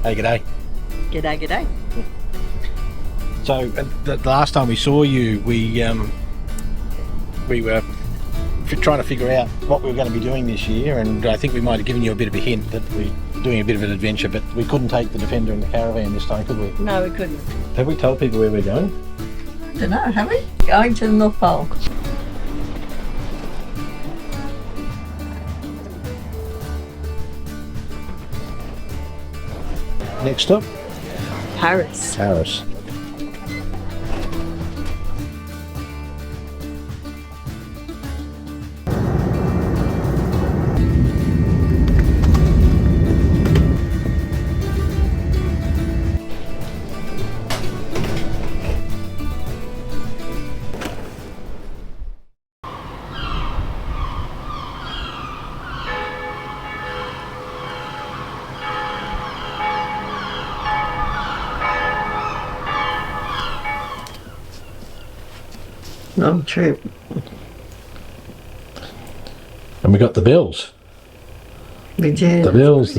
Hey, g'day. G'day, g'day. So the last time we saw you, we were trying to figure out what we were going to be doing this year, and I think we might have given you a bit of a hint that we're doing a bit of an adventure, but we couldn't take the Defender in the caravan this time, could we? No, we couldn't. Have we told people where we're going? I don't know, have we? Going to the North Pole. Next stop? Paris. Paris. Long trip. And we got the bills. We did. The bills.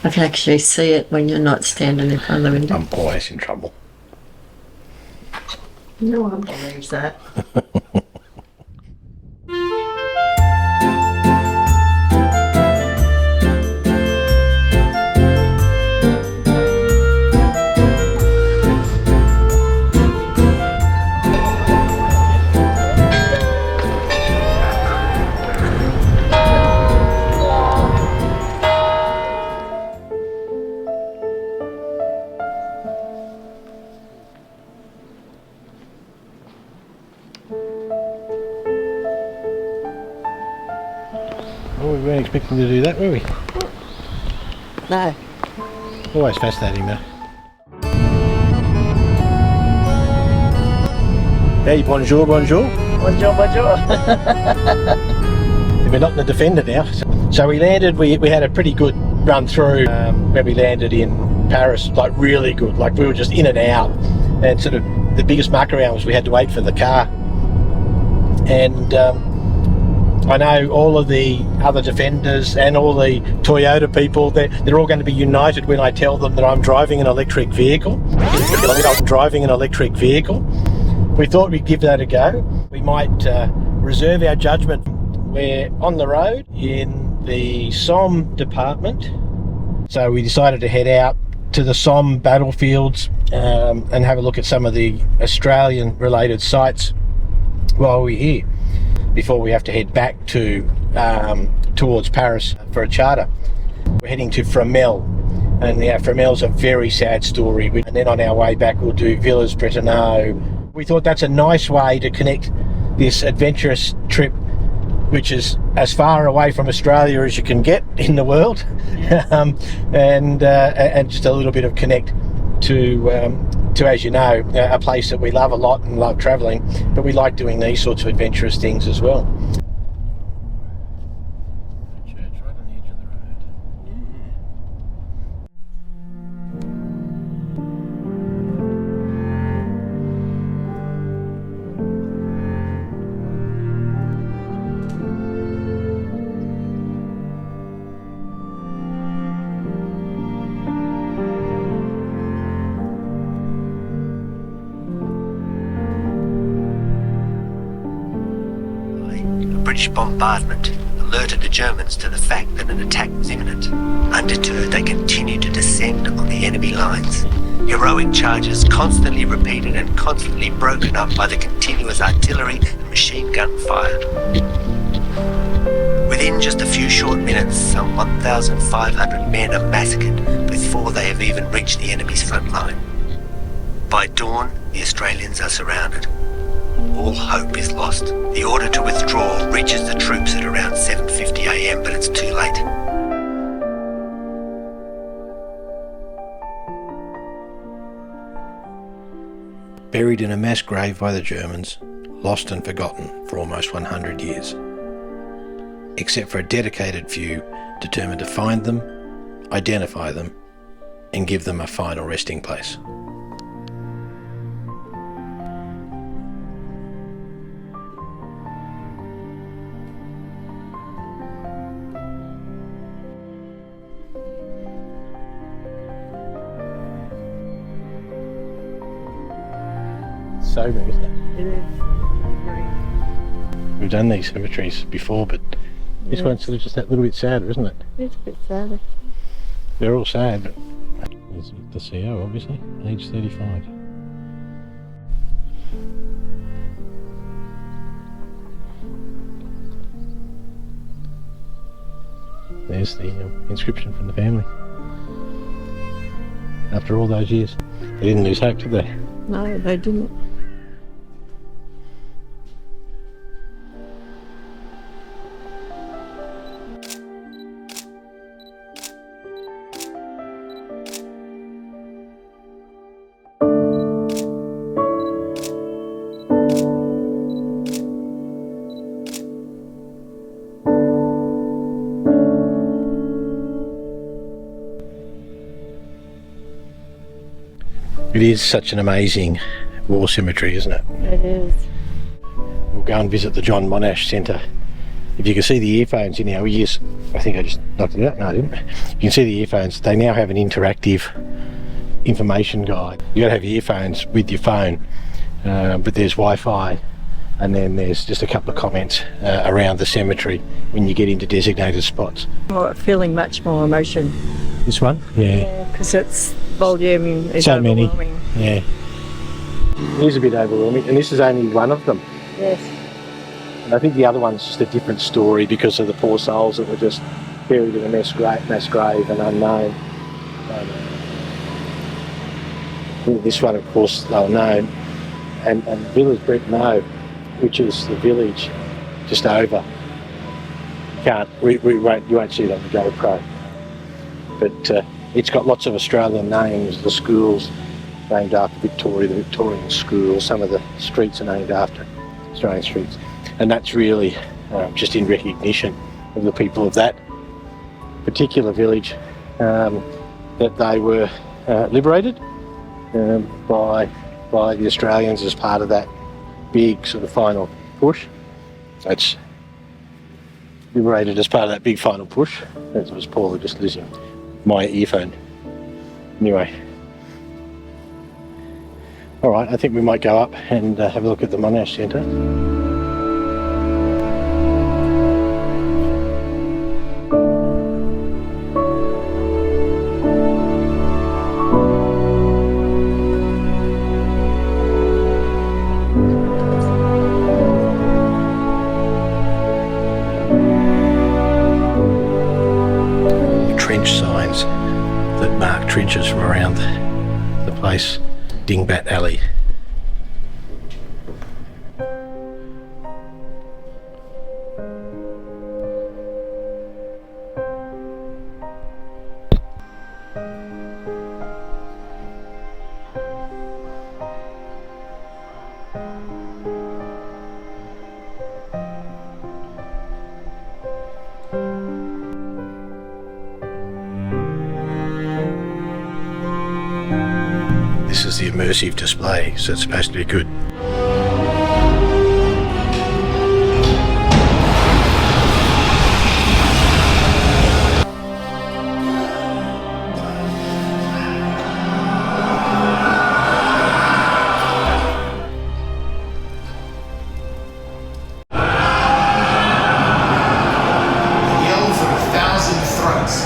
I can actually see it when you're not standing in front of the window. I'm always in trouble. No one believes that. Well, we weren't expecting to do that, were we? No. Always fascinating though. Hey, bonjour. Bonjour, bonjour. We're not in the Defender now. So we landed, we had a pretty good run through when we landed in Paris, like really good. Like we were just in and out, and sort of the biggest muck around was we had to wait for the car. And I know all of the other Defenders and all the Toyota people, they're all going to be united when I tell them that I'm driving an electric vehicle. We thought we'd give that a go. We might reserve our judgment. We're on the road in the Somme department, so we decided to head out to the Somme battlefields and have a look at some of the Australian related sites while we're here, before we have to head back to towards Paris for a charter. We're heading to Fromelles, and Fromelles a very sad story, and then on our way back we'll do villers, bretonneux. We thought that's a nice way to connect this adventurous trip, which is as far away from Australia as you can get in the world, and just a little bit of connect to, as you know, a place that we love a lot and love travelling, but we like doing these sorts of adventurous things as well. Church right on the edge of the road. British bombardment alerted the Germans to the fact that an attack was imminent. Undeterred, they continued to descend on the enemy lines. Heroic charges constantly repeated and constantly broken up by the continuous artillery and machine gun fire. Within just a few short minutes, some 1,500 men are massacred before they have even reached the enemy's front line. By dawn, the Australians are surrounded. All hope is lost. The order to withdraw reaches the troops at around 7:50 a.m, but it's too late. Buried in a mass grave by the Germans, lost and forgotten for almost 100 years. Except for a dedicated few determined to find them, identify them, and give them a final resting place. sobering, isn't it? It is. We've done these cemeteries before, but this one's sort of just that little bit sadder, isn't it? It's a bit sad. They're all sad, but there's the CO, obviously, age 35. There's the inscription from the family. After all those years. They didn't lose hope, did they? No, they didn't. It is such an amazing war cemetery, isn't it? It is. We'll go and visit the John Monash Centre. If you can see the earphones in our ears, I think I just knocked it out. No, I didn't. You can see the earphones. They now have an interactive information guide. You got to have earphones with your phone, but there's Wi-Fi, and then there's just a couple of comments around the cemetery when you get into designated spots. Feeling much more emotion. This one? Yeah. Because it's volume is So many. overwhelming. Yeah. It is a bit overwhelming, and this is only one of them. Yes. And I think the other one's just a different story because of the poor souls that were just buried in a mass grave and unknown. This one, of course, they were known. And villers bretonneux, which is the village just over. You won't see it on the GoPro. But it's got lots of Australian names. The schools named after Victoria, the Victorian school. Some of the streets are named after Australian streets. And that's really just in recognition of the people of that particular village, that they were liberated by the Australians as part of that big sort of final push. That's liberated as part of that big final push. That was Paula just losing my earphone. Anyway. Alright, I think we might go up and have a look at the Monash Centre. Signs that mark trenches from around the place. Dingbat Alley. This is the immersive display, so it's supposed to be good. Yell for 1,000 throats.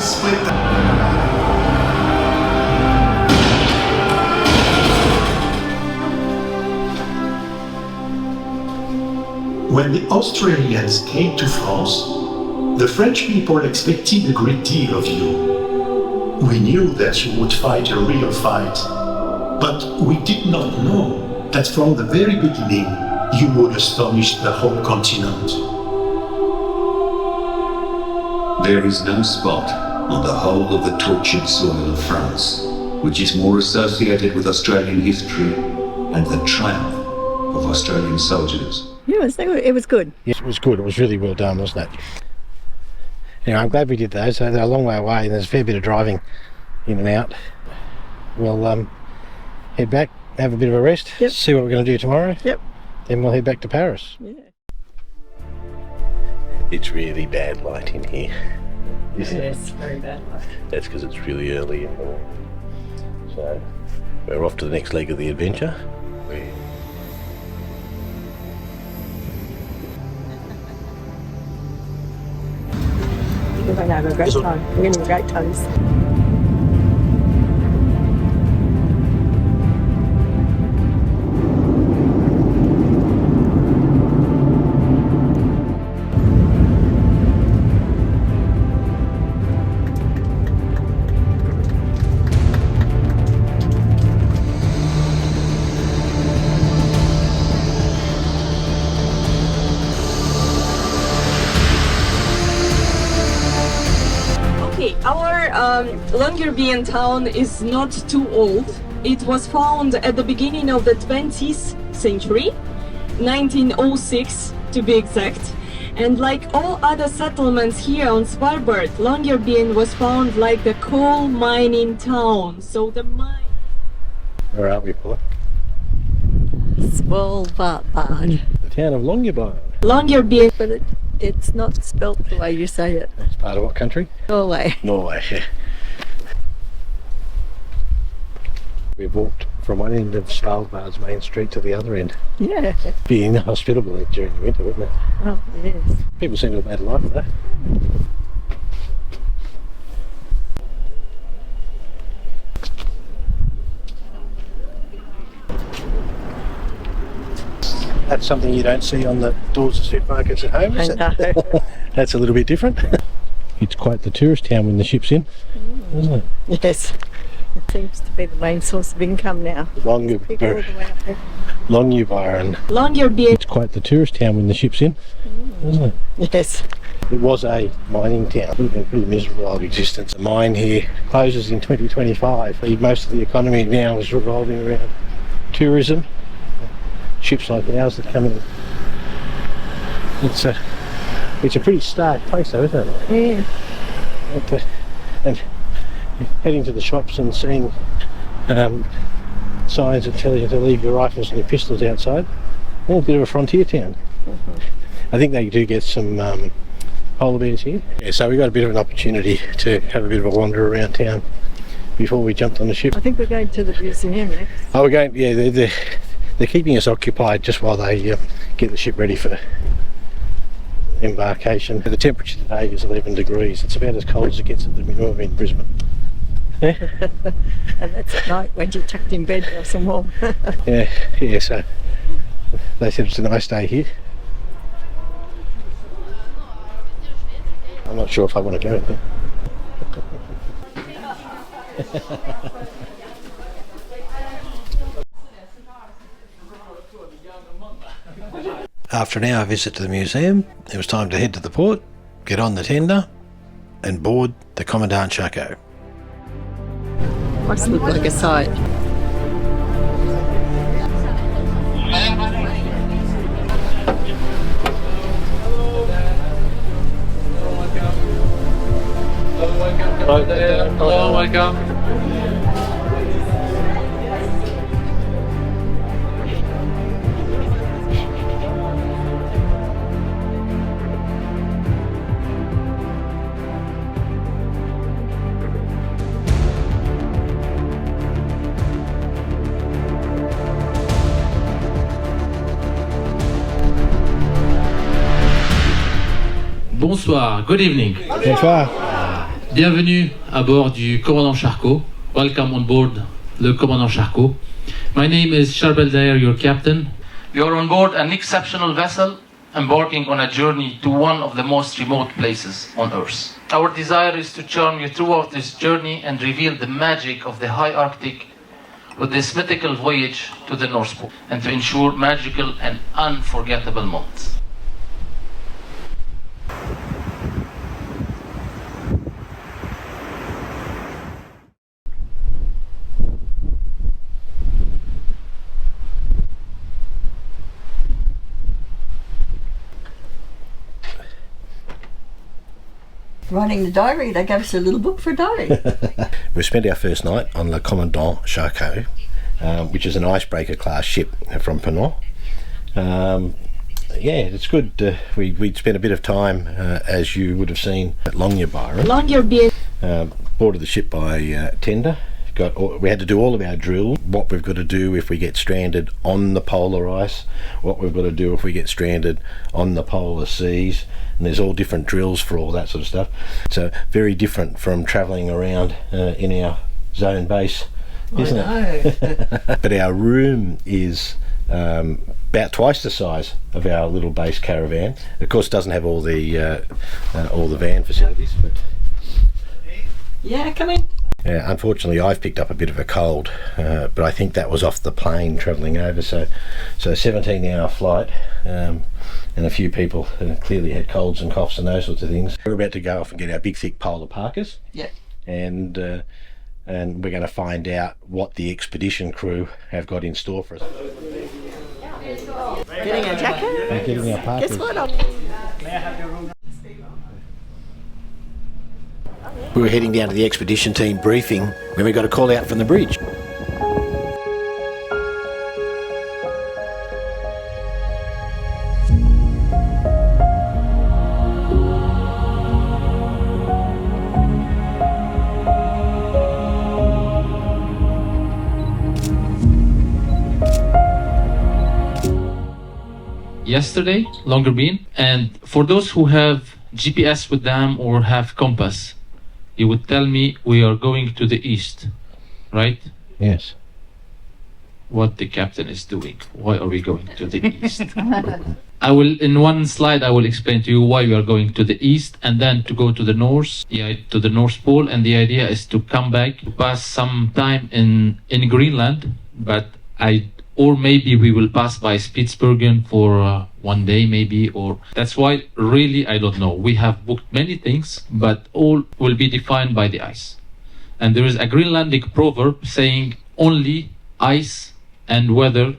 Split the... When the Australians came to France, the French people expected a great deal of you. We knew that you would fight a real fight, but we did not know that from the very beginning you would astonish the whole continent. There is no spot on the whole of the tortured soil of France which is more associated with Australian history and the triumph of Australian soldiers. Yes, it was good. Yes, it was good. It was really well done, wasn't it? Anyway, I'm glad we did those. They're a long way away and there's a fair bit of driving in and out. We'll head back, have a bit of a rest, Yep. see what we're going to do tomorrow. Yep. Then we'll head back to Paris. Yeah. It's really bad light in here, isn't it? Yes, very bad luck. That's because it's really early in the morning. So we're off to the next leg of the adventure. We're going to have a great time. We're going to have great times. Our Longyearbyen town is not too old. It was found at the beginning of the 20th century, 1906 to be exact. And like all other settlements here on Svalbard, Longyearbyen was found like the coal mining town. So the mine. Where are we, Paula? Svalbard. The town of Longyearbyen. Longyearbyen. But it's not spelt the way you say it. It's part of what country? Norway. Norway, yeah. We've walked from one end of Svalbard's main street to the other end. Yeah. Being hospitable during the winter, wouldn't it? Oh, yes. People seem to have made a life of that. That's something you don't see on the doors of supermarkets at home, is it? I know. That's a little bit different. It's quite the tourist town when the ship's in, isn't it? Yes. It seems to be the main source of income now. People all the way up there. Longyearbyen. Longyearbyen. It's quite the tourist town when the ship's in, isn't it? Yes. It was a mining town. It would have been a pretty miserable old existence. The mine here closes in 2025. Most of the economy now is revolving around tourism. Ships like ours that come in. It's a pretty stark place though, isn't it? Yeah. And heading to the shops and seeing signs that tell you to leave your rifles and your pistols outside. A bit of a frontier town. I think they do get some polar bears here. Yeah, so we got a bit of an opportunity to have a bit of a wander around town before we jumped on the ship. I think we're going to the museum next. Oh, we're going, yeah, they're keeping us occupied just while they get the ship ready for embarkation. The temperature today is 11 degrees. It's about as cold as it gets at the minimum in Brisbane. And that's at night when you're tucked in bed nice and warm. yeah, so they said it's a nice day here. I'm not sure if I want to go there. After an hour visit to the museum, it was time to head to the port, get on the tender and board the Commandant Charcot. Must look like a sight. Hello, welcome. Bonsoir, good evening. Bonsoir. Bienvenue à bord du Commandant Charcot. Welcome on board the Commandant Charcot. My name is Charbel Dayer, your captain. You're on board an exceptional vessel embarking on a journey to one of the most remote places on Earth. Our desire is to charm you throughout this journey and reveal the magic of the high Arctic with this mythical voyage to the North Pole and to ensure magical and unforgettable moments. Writing the diary, they gave us a little book for a diary. We spent our first night on the Commandant Charcot, which is an icebreaker class ship from Ponant. Yeah, it's good. We'd spent a bit of time, as you would have seen, at Longyearbyen. Longyearbyen. Boarded the ship by tender, we had to do all of our drill, what we've got to do if we get stranded on the polar ice, what we've got to do if we get stranded on the polar seas, and there's all different drills for all that sort of stuff. So very different from travelling around in our zone base, isn't it? But our room is about twice the size of our little base caravan. Of course, it doesn't have all the van facilities. But Yeah, come in. unfortunately, I've picked up a bit of a cold, but I think that was off the plane travelling over. So 17-hour flight, and a few people clearly had colds and coughs and those sorts of things. We're about to go off and get our big thick polar parkas. Yep. And we're going to find out what the expedition crew have got in store for us. Getting a jacket. We're getting our parkas. Guess what? We were heading down to the expedition team briefing when we got a call out from the bridge. Yesterday, Longyearbyen, and for those who have GPS with them or have compass, you would tell me we are going to the east, right? Yes. What the captain is doing. Why are we going to the east? I will, in one slide, I will explain to you why we are going to the east and then to go to the north, to the North Pole, and the idea is to come back, to pass some time in Greenland, but or maybe we will pass by Spitsbergen for 1 day maybe, or that's why really I don't know. We have booked many things, but all will be defined by the ice. And there is a Greenlandic proverb saying only ice and weather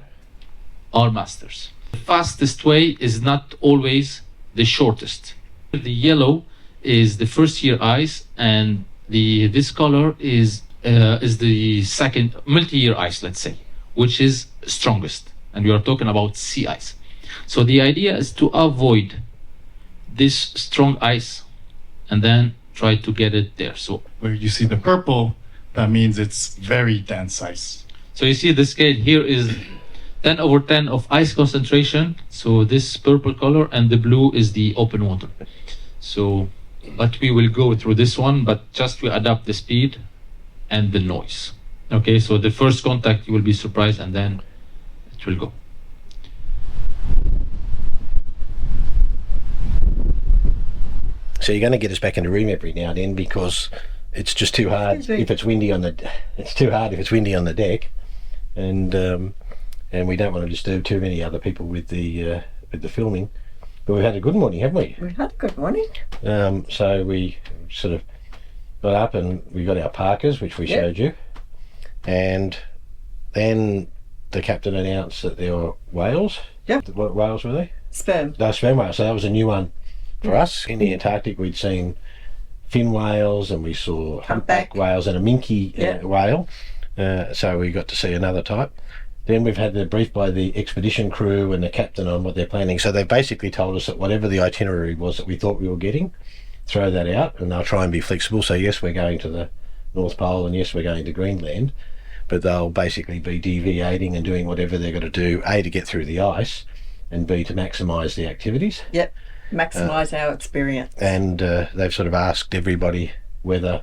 are masters. The fastest way is not always the shortest. The yellow is the first year ice, and this color is the second multi-year ice, let's say, which is strongest, and we are talking about sea ice. So the idea is to avoid this strong ice and then try to get it there. So where you see the purple, that means it's very dense ice. So you see the scale here is 10/10 of ice concentration. So this purple color, and the blue is the open water. So, but we will go through this one, but just we adapt the speed and the noise. Okay, so the first contact you will be surprised, and then it will go. So you're going to get us back in the room every now and then because it's just too hard if it's windy on the. It's too hard if it's windy on the deck, and we don't want to disturb too many other people with the filming. But we've had a good morning, haven't we? We had a good morning. So we sort of got up and we got our parkas, which we showed you, and then the captain announced that there were whales. Yep. What whales were they? Sperm. They were sperm whales. So that was a new one for us. In the Antarctic, we'd seen fin whales and we saw humpback whales and a minke whale. So we got to see another type. Then we've had the brief by the expedition crew and the captain on what they're planning. So they've basically told us that whatever the itinerary was that we thought we were getting, throw that out, and they'll try and be flexible. So yes, we're going to the North Pole, and yes, we're going to Greenland, but they'll basically be deviating and doing whatever they're going to do, A, to get through the ice, and B, to maximise the activities. Yep, maximise our experience. And they've sort of asked everybody whether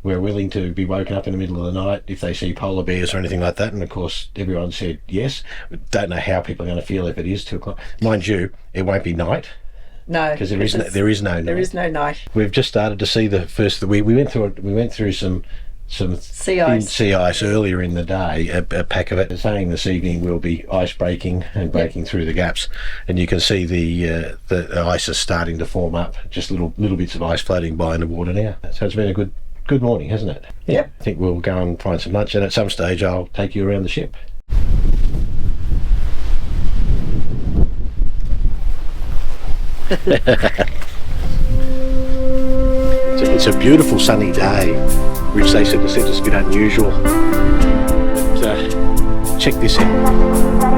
we're willing to be woken up in the middle of the night if they see polar bears or anything like that, and of course everyone said yes. We don't know how people are going to feel if it is 2 o'clock. Mind you, it won't be night. No, because there is no night. There is no night. We've just started to see the first. We went through some sea ice earlier in the day. A pack of it. They're saying this evening we'll be ice breaking and breaking through the gaps, and you can see the ice is starting to form up. Just little bits of ice floating by in the water now. So it's been a good morning, hasn't it? Yep. I think we'll go and find some lunch, and at some stage I'll take you around the ship. It's a beautiful sunny day, which they said is a bit unusual. But check this out.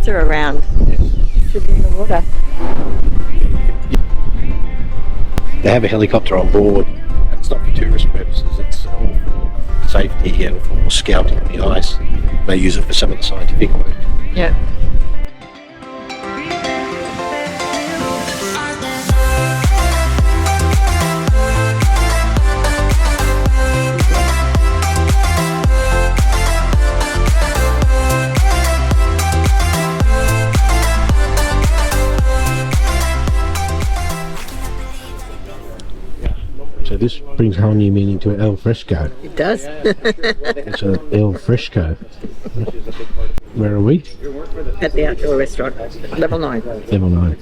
helicopter around. Sitting in the water. They have a helicopter on board. It's not for tourist purposes, it's all for safety and for scouting the ice. They use it for some of the scientific work. Yep. So this brings a whole new meaning to el fresco. It does. It's an el fresco. Where are we? At the outdoor restaurant, level 9. Level 9.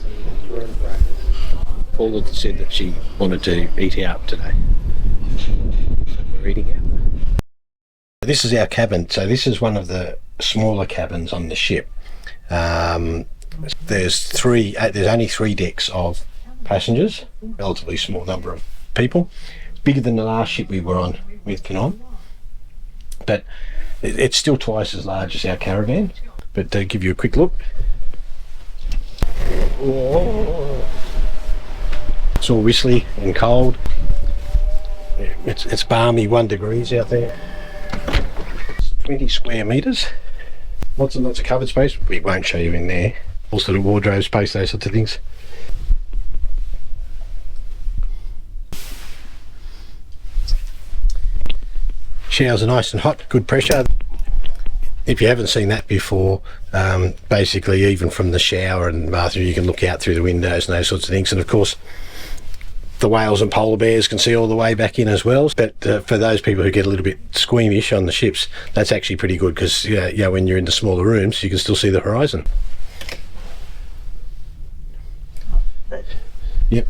Paula said that she wanted to eat out today. So we're eating out. This is our cabin. So this is one of the smaller cabins on the ship. There's only 3 decks of passengers, relatively small number of people. It's bigger than the last ship we were on with Ponant, but it's still twice as large as our caravan. But to give you a quick look, it's all whistly and cold. It's balmy 1 degrees out there. 20 square metres, lots and lots of covered space. We won't show you in there. All sort of wardrobe space, those sorts of things. Showers are nice and hot, good pressure. If you haven't seen that before, basically even from the shower and bathroom you can look out through the windows and those sorts of things. And of course the whales and polar bears can see all the way back in as well. But for those people who get a little bit squeamish on the ships, that's actually pretty good, because when you're in the smaller rooms you can still see the horizon. Yep,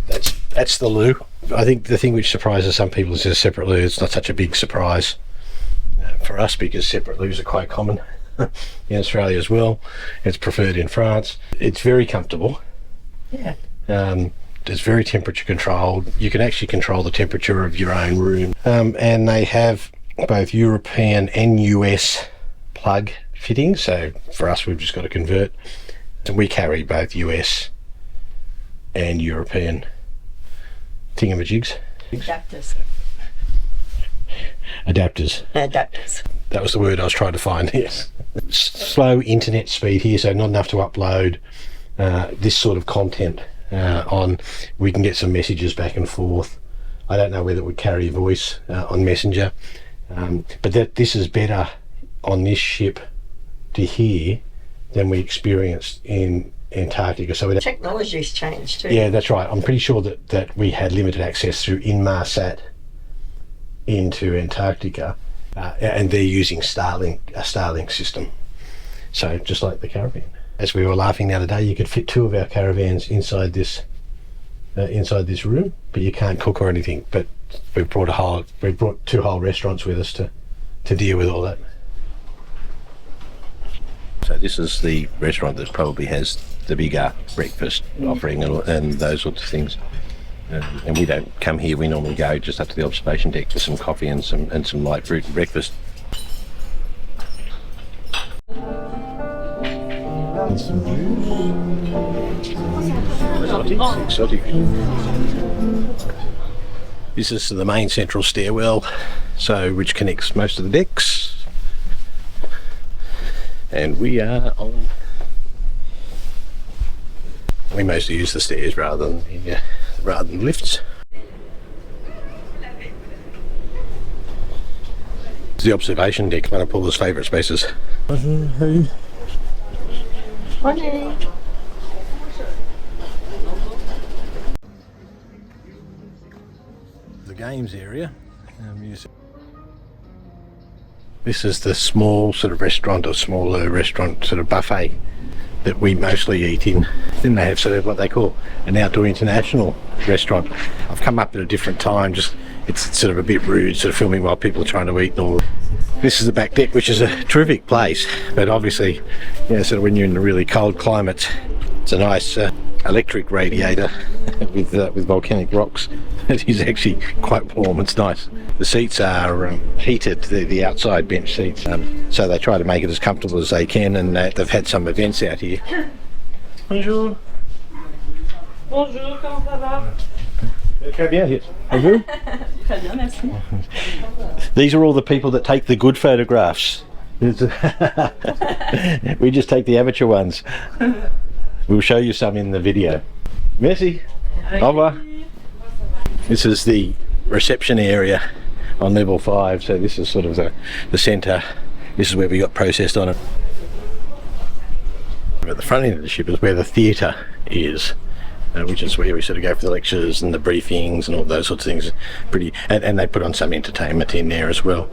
that's the loo. I think the thing which surprises some people is there's a separate loo. It's not such a big surprise for us, because separate loos are quite common in Australia as well. It's preferred in France. It's very comfortable. Yeah. It's very temperature controlled. You can actually control the temperature of your own room. And they have both European and US plug fittings. So for us, we've just got to convert. And we carry both US and European thingamajigs. Adapters. Adapters. That was the word I was trying to find. Yes. Slow internet speed here, so not enough to upload this sort of content on. We can get some messages back and forth. I don't know whether it would carry voice on Messenger, but this is better on this ship to hear than we experienced in Antarctica. So Technology's changed too. Yeah, that's right. I'm pretty sure that we had limited access through Inmarsat into Antarctica, and they're using a Starlink system. So just like the caravan. As we were laughing the other day, you could fit 2 of our caravans inside this room, but you can't cook or anything. But we brought 2 whole restaurants with us to deal with all that. So this is the restaurant that probably has the bigger breakfast offering and those sorts of things. And we don't come here. We normally go just up to the observation deck for some coffee and some light fruit and breakfast. And some exotic. This is the main central stairwell, which connects most of the decks. And we are on. We mostly use the stairs rather than lifts. It's the observation deck, one of Paula's favourite spaces. Morning. The games area. This is the small sort of restaurant or smaller restaurant sort of buffet that we mostly eat in. Then they have sort of what they call an outdoor international restaurant. I've come up at a different time, it's sort of a bit rude sort of filming while people are trying to eat and all. This is the back deck, which is a terrific place, but obviously sort of when you're in the really cold climates, it's a nice electric radiator with volcanic rocks It is actually quite warm. It's nice. The seats are heated, the outside bench seats, so they try to make it as comfortable as they can, and they've had some events out here. Bonjour. Bonjour, comment ça va? Très bien, yes. Bonjour. Très bien, merci. These are all the people that take the good photographs. We just take the amateur ones. We'll show you some in the video. Merci. Au revoir. This is the reception area on level 5, so this is sort of the centre. This is where we got processed on it. At the front end of the ship is where the theatre is, which is where we sort of go for the lectures and the briefings and all those sorts of things. Pretty, and they put on some entertainment in there as well.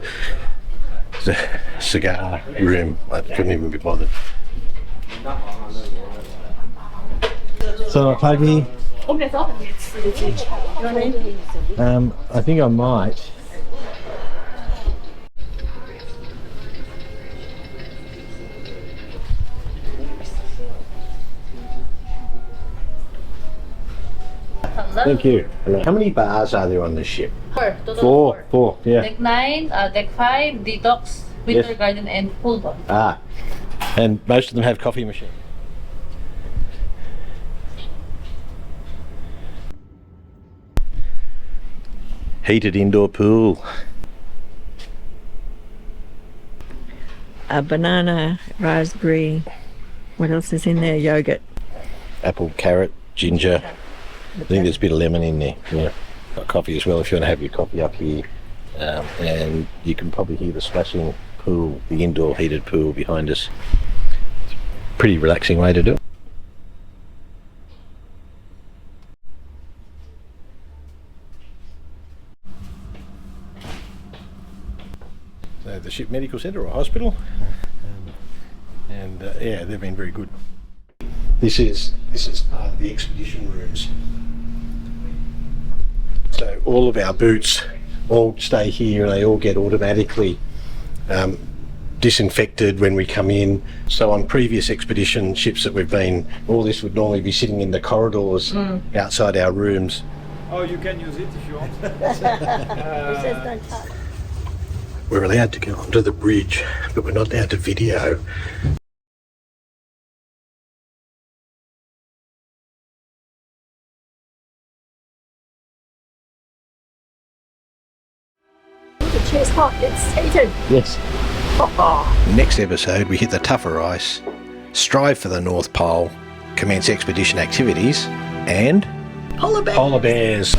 It's a cigar room. I couldn't even be bothered. So, Puggy. I think I might. Thank you. Hello. How many bars are there on this ship? Four, yeah. Deck 9, Deck 5, Detox, Winter Yes. Garden, and Pool Bar. Ah, and most of them have coffee machines. Heated indoor pool. A banana, raspberry. What else is in there? Yogurt. Apple, carrot, ginger. I think there's a bit of lemon in there. Yeah. Got coffee as well if you want to have your coffee up here. And you can probably hear the splashing pool, the indoor heated pool behind us. It's a pretty relaxing way to do it. So the ship medical centre or hospital, and yeah, they've been very good. This is part of the expedition rooms. So all of our boots all stay here, and they all get automatically disinfected when we come in. So on previous expedition ships that we've been, all this would normally be sitting in the corridors outside our rooms. Oh, you can use it if you want. We're allowed to go onto the bridge, but we're not allowed to video. The chair's hot, it's heated. Yes. Next episode, we hit the tougher ice, strive for the North Pole, commence expedition activities, and Polar bear. polar bears.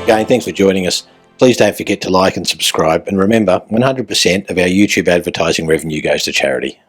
Again, thanks for joining us. Please don't forget to like and subscribe, and remember, 100% of our YouTube advertising revenue goes to charity.